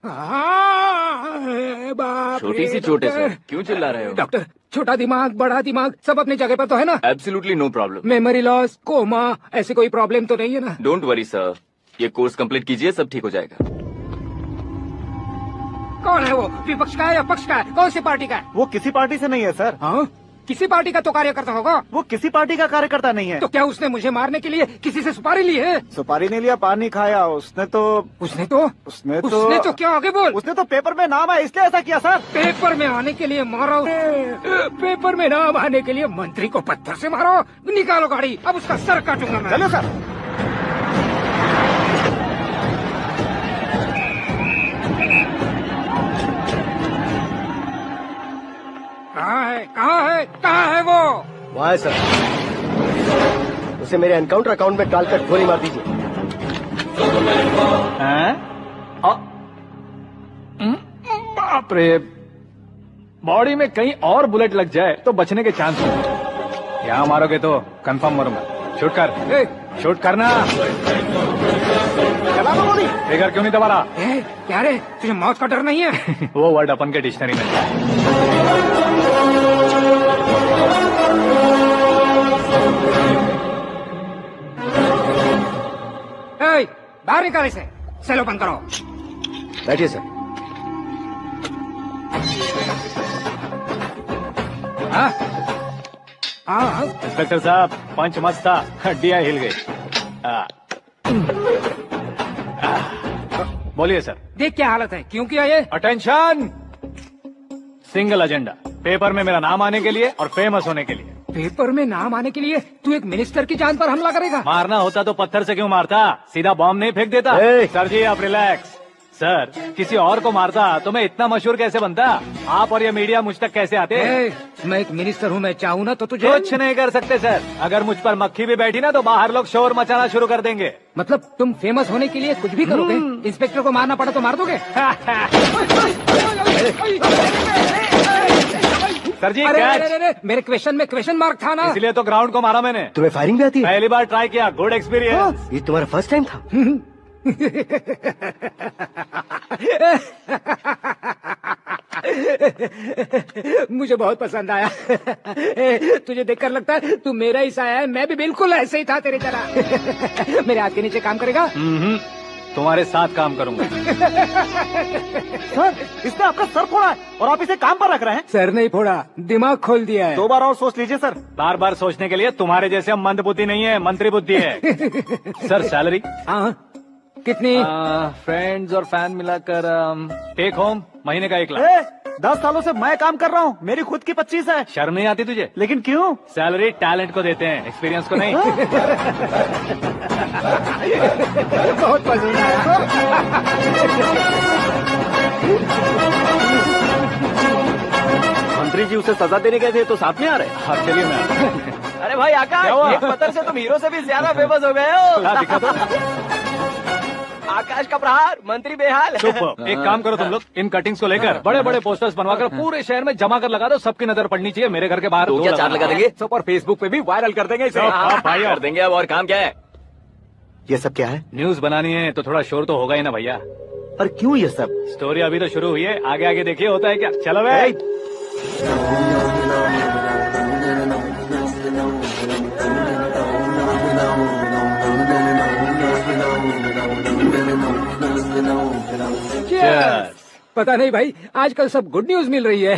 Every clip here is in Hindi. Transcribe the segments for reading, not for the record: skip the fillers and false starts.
बाप छोटी सी चोट है सर, क्यों चिल्ला रहे हो? डॉक्टर, छोटा दिमाग बड़ा दिमाग सब अपनी जगह पर तो है ना? Absolutely no problem. Memory loss, coma, ऐसी कोई प्रॉब्लम तो नहीं है ना? डोंट वरी सर, ये कोर्स कंप्लीट कीजिए, सब ठीक हो जाएगा। कौन है वो? विपक्ष का है या पक्ष का है? कौन सी पार्टी का है? वो किसी पार्टी से नहीं है सर। हाँ, किसी पार्टी का तो कार्यकर्ता होगा। वो किसी पार्टी का कार्यकर्ता नहीं है। तो क्या उसने मुझे मारने के लिए किसी से सुपारी ली है? सुपारी नहीं लिया, पानी खाया। उसने तो क्या आगे बोल? उसने तो पेपर में नाम आया इसलिए ऐसा किया सर। पेपर में आने के लिए मारो? पेपर में नाम आने के लिए मंत्री को पत्थर से मारो? निकालो गाड़ी, अब उसका सर काटूंगा मैं। चलो सर। कहाँ है वो? वहाँ है सर। उसे मेरे एनकाउंटर अकाउंट में डालकर गोली मार दीजिए। बाप रे, बॉडी में कहीं और बुलेट लग जाए तो बचने के चांस हो। यहाँ मारोगे तो कंफर्म मरूंगा। शूट कर, शूट करना। चला दो गोली। फिगर क्यों नहीं दबा रहा? क्या रे, तुझे मौत का डर नहीं है? वो वर्ड अपन के डिक्शनरी में है। बाहर निकाल इसे। सेल ओपन करो। बैठिए सर। हाँ, इंस्पेक्टर साहब, पंच मस्त था, हड्डियां हिल गई। बोलिए सर। देख क्या हालत है, क्यों किया ये? अटेंशन, सिंगल एजेंडा, पेपर में मेरा नाम आने के लिए और फेमस होने के लिए। पेपर में नाम आने के लिए तू एक मिनिस्टर की जान पर हमला करेगा? मारना होता तो पत्थर से क्यों मारता, सीधा बॉम्ब नहीं फेंक देता। सर जी आप रिलैक्स। सर, किसी और को मारता तो मैं इतना मशहूर कैसे बनता? आप और ये मीडिया मुझ तक कैसे आते? मैं एक मिनिस्टर हूँ, मैं चाहूँ ना तो तुझे कुछ नहीं कर सकते सर। अगर मुझ पर मक्खी भी बैठी ना तो बाहर लोग शोर मचाना शुरू कर देंगे। मतलब तुम फेमस होने के लिए कुछ भी करोगे? इंस्पेक्टर को मारना पड़ा तो मार दोगे? सर जी अरे, मेरे क्वेश्चन में क्वेश्चन मार्क था ना, इसलिए तो ग्राउंड को मारा मैंने। तुम्हें फायरिंग भी आती है? पहली बार ट्राई किया, गुड एक्सपीरियंस। ये तुम्हारा फर्स्ट टाइम था? मुझे बहुत पसंद आया। तुझे देखकर लगता है तू मेरा ही साया है। मैं भी बिल्कुल ऐसे ही था तेरी तरह। मेरे हाथ के नीचे काम करेगा? तुम्हारे साथ काम करूंगा। सर, इसने आपका सर फोड़ा है और आप इसे काम पर रख रहे हैं। सर नहीं फोड़ा, दिमाग खोल दिया है। 2 बार और सोच लीजिए सर। बार बार सोचने के लिए तुम्हारे जैसे मंद बुद्धि नहीं है, मंत्री बुद्धि है। Sir salary? हाँ, कितनी? फ्रेंड्स और फैन मिलाकर टेक होम महीने का 1 लाख। 10 सालों से मैं काम कर रहा हूँ, मेरी खुद की 25 है। शर्म नहीं आती तुझे? लेकिन क्यों? सैलरी टैलेंट को देते हैं, एक्सपीरियंस को नहीं। बहुत पसंद आया। मंत्री जी उसे सजा देने गए थे तो साथ में आ रहे? हाँ चलिए मैं। अरे भाई आकाश, एक पत्थर से तुम हीरो से भी ज्यादा फेमस हो गए हो। दिखा दो। आकाश का प्रहार, मंत्री बेहाल। चुप। एक काम करो तुम लोग, इन कटिंग्स को लेकर बड़े बड़े पोस्टर्स बनवाकर पूरे शहर में जमा कर लगा दो। सबकी नजर पड़नी चाहिए। मेरे घर के बाहर तो क्या 4 लगा देंगे? सब और फेसबुक पे भी वायरल कर देंगे इसे। भाई कर देंगे। अब और काम क्या है? ये सब क्या है? न्यूज बनानी है तो थोड़ा शोर तो होगा ही ना भैया। पर क्यों ये सब? स्टोरी अभी तो शुरू हुई है, आगे आगे देखिए होता है क्या। चलो भाई। पता नहीं भाई, आजकल सब गुड न्यूज मिल रही है।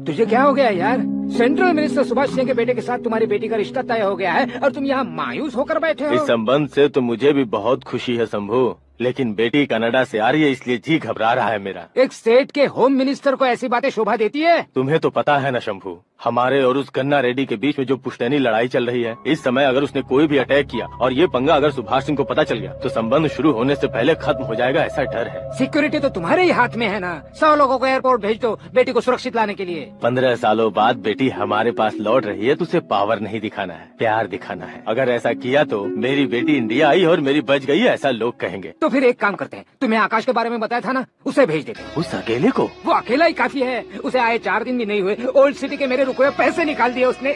तुझे क्या हो गया यार? सेंट्रल मिनिस्टर सुभाष सिंह के बेटे के साथ तुम्हारी बेटी का रिश्ता तय हो गया है और तुम यहाँ मायूस होकर बैठे हो। इस संबंध से तो मुझे भी बहुत खुशी है शंभू, लेकिन बेटी कनाडा से आ रही है इसलिए जी घबरा रहा है मेरा। एक स्टेट के होम मिनिस्टर को ऐसी बातें शोभा देती है? तुम्हें तो पता है ना शंभू, हमारे और उस गन्ना रेड्डी के बीच में जो पुश्तैनी लड़ाई चल रही है, इस समय अगर उसने कोई भी अटैक किया और ये पंगा अगर सुभाष सिंह को पता चल गया तो संबंध शुरू होने से पहले खत्म हो जाएगा, ऐसा डर है। सिक्योरिटी तो तुम्हारे ही हाथ में है ना। 100 लोगों को एयरपोर्ट भेज दो बेटी को सुरक्षित लाने के लिए। 15 सालों बाद बेटी हमारे पास लौट रही है तो उसे पावर नहीं दिखाना है, प्यार दिखाना है। अगर ऐसा किया तो मेरी बेटी इंडिया आई और मेरी बच गई, ऐसा लोग कहेंगे। तो फिर एक काम करते हैं, तुम्हें आकाश के बारे में बताया था ना, उसे भेज देते हैं। उस अकेले को? वो अकेला ही काफी है। उसे आए 4 दिन भी नहीं हुए, ओल्ड सिटी के मेरे रुके हुए पैसे निकाल दिए उसने।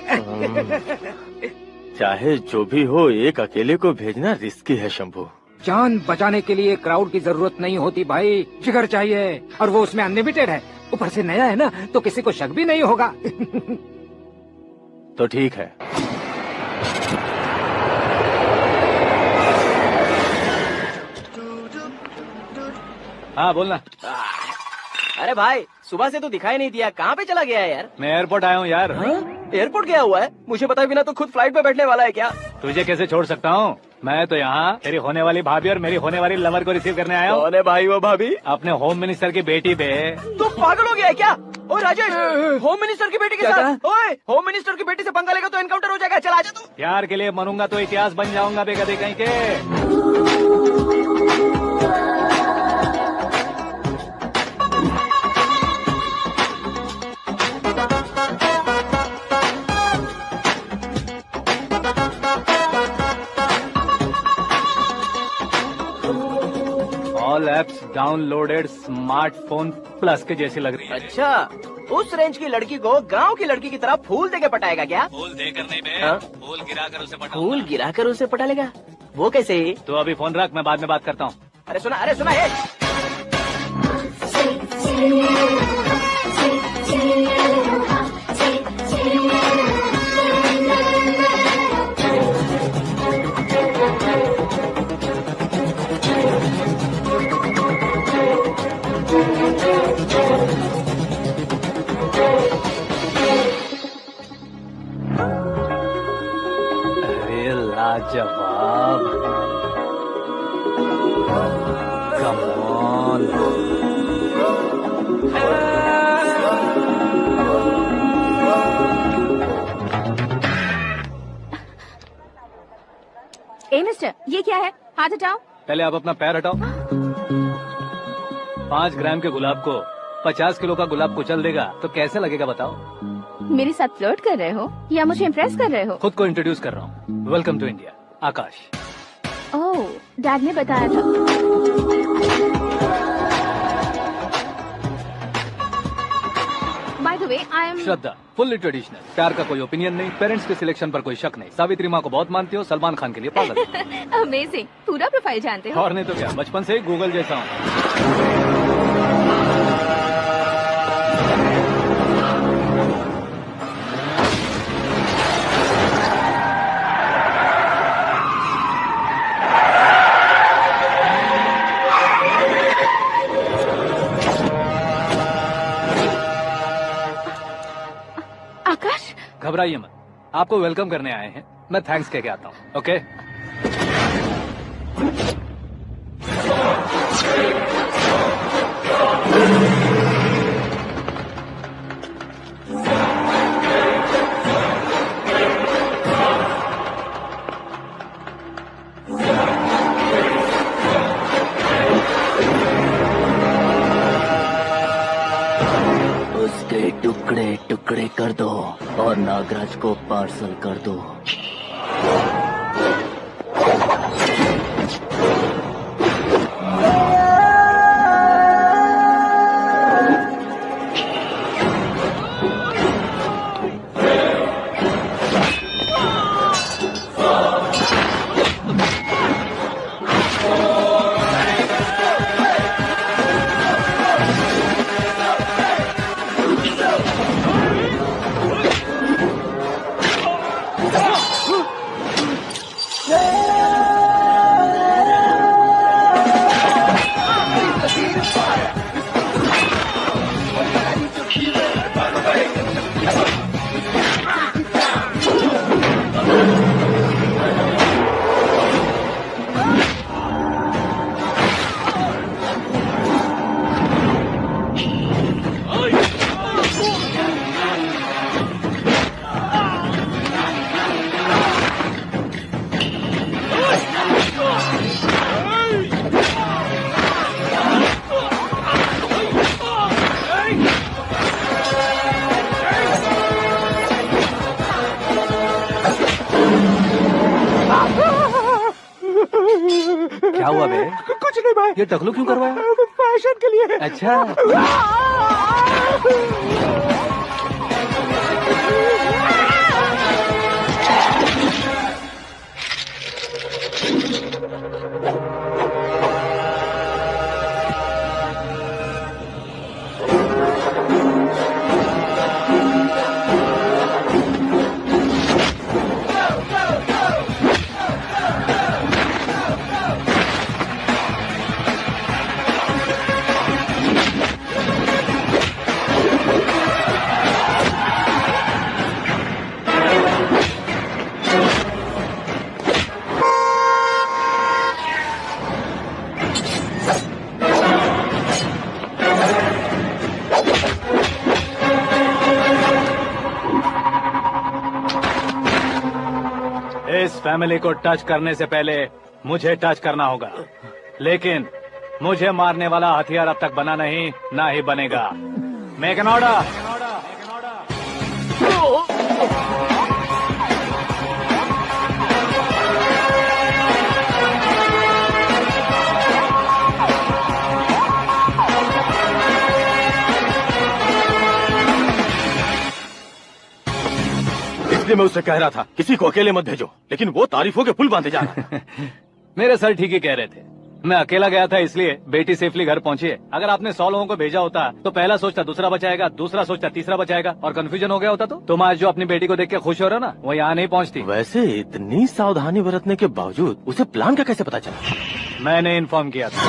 चाहे जो भी हो, एक अकेले को भेजना रिस्की है शंभू। जान बचाने के लिए क्राउड की जरूरत नहीं होती भाई, जिगर चाहिए, और वो उसमें अनलिमिटेड है। ऊपर से नया है ना, तो किसी को शक भी नहीं होगा। तो ठीक है। हाँ बोलना। अरे भाई, सुबह से तो दिखाई नहीं दिया, कहाँ पे चला गया है यार? मैं एयरपोर्ट आया हूँ यार। एयरपोर्ट गया हुआ है? मुझे बताए बिना तो खुद फ्लाइट पे बैठने वाला है क्या? तुझे कैसे छोड़ सकता हूँ? मैं तो यहाँ तेरी होने वाली भाभी और मेरी होने वाली लवर को रिसीव करने आया हूँ। कौन है भाई वो भाभी? अपने होम मिनिस्टर की बेटी पे। तो पागल हो गया है क्या? ओ राजेश, होम मिनिस्टर की बेटी के साथ? ओए, होम मिनिस्टर की बेटी से पंगा लेगा तो एनकाउंटर हो जाएगा। चल आजा तू। प्यार के लिए मरूंगा तो इतिहास बन जाऊंगा बेगदे कहीं के। All apps downloaded smartphone plus के जैसी लग रही है। अच्छा, उस रेंज की लड़की को गांव की लड़की की तरह फूल देके पटाएगा क्या? फूल देकर नहीं बे, हाँ? फूल गिराकर उसे पटा। फूल गिराकर उसे पटा लेगा? वो कैसे? तो अभी फोन रख, मैं बाद में बात करता हूँ। अरे सुना ये। अरे लाजवाब, कम ऑन। ए मिस्टर, ये क्या है? हाथ हटाओ। पहले आप अपना पैर हटाओ। 5 ग्राम के गुलाब को 50 किलो का गुलाब कुचल देगा तो कैसे लगेगा बताओ? मेरे साथ फ्लर्ट कर रहे हो या मुझे इम्प्रेस कर रहे हो? खुद को इंट्रोड्यूस कर रहा हूँ। Welcome to India, Aakash. Oh, dad ने बताया था। By the way, I am Shraddha, fully traditional. प्यार का कोई ओपिनियन नहीं, पेरेंट्स के सिलेक्शन पर कोई शक नहीं। सावित्री माँ को बहुत मानती हो, सलमान खान के लिए पागल। अमेजिंग, पूरा प्रोफाइल जानते हो। और नहीं तो क्या, बचपन से ही गूगल जैसा हूँ। आकाश, घबराइए मत, आपको वेलकम करने आए हैं। मैं थैंक्स कह के आता हूँ। ओके, उसके टुकड़े टुकड़े कर दो और नागराज को पार्सल कर दो। क्या हुआ बे? कुछ नहीं भाई। ये टकलू क्यों करवाया? फैशन के लिए। अच्छा, फैमिली को टच करने से पहले मुझे टच करना होगा, लेकिन मुझे मारने वाला हथियार अब तक बना नहीं, ना ही बनेगा। Make an order. इसलिए मैं उससे कह रहा था किसी को अकेले मत भेजो, लेकिन वो तारीफों के पुल बांधे जा रहा है। मेरे सर ठीक ही कह रहे थे। मैं अकेला गया था इसलिए बेटी सेफली घर पहुंची है। अगर आपने 100 लोगों को भेजा होता तो पहला सोचता दूसरा बचाएगा, दूसरा सोचता तीसरा बचाएगा, और कंफ्यूजन हो गया होता तो तुम आज जो अपनी बेटी को देख के खुश हो रहे हो ना, वो यहाँ नहीं पहुँचती। वैसे इतनी सावधानी बरतने के बावजूद उसे प्लान का कैसे पता चला? मैंने इन्फॉर्म किया था।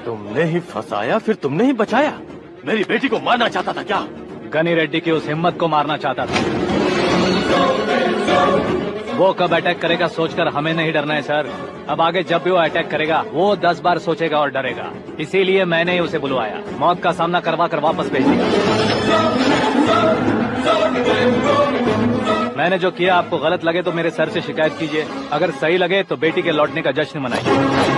तुमने ही फंसाया, फिर तुमने ही बचाया। मेरी बेटी को मारना चाहता था क्या? गनी रेड्डी की उस हिम्मत को मारना चाहता था। वो कब अटैक करेगा सोचकर हमें नहीं डरना है सर। अब आगे जब भी वो अटैक करेगा वो 10 बार सोचेगा और डरेगा। इसीलिए मैंने ही उसे बुलवाया। मौत का सामना करवा कर वापस भेज दिया। मैंने जो किया आपको गलत लगे तो मेरे सर से शिकायत कीजिए, अगर सही लगे तो बेटी के लौटने का जश्न मनाइए।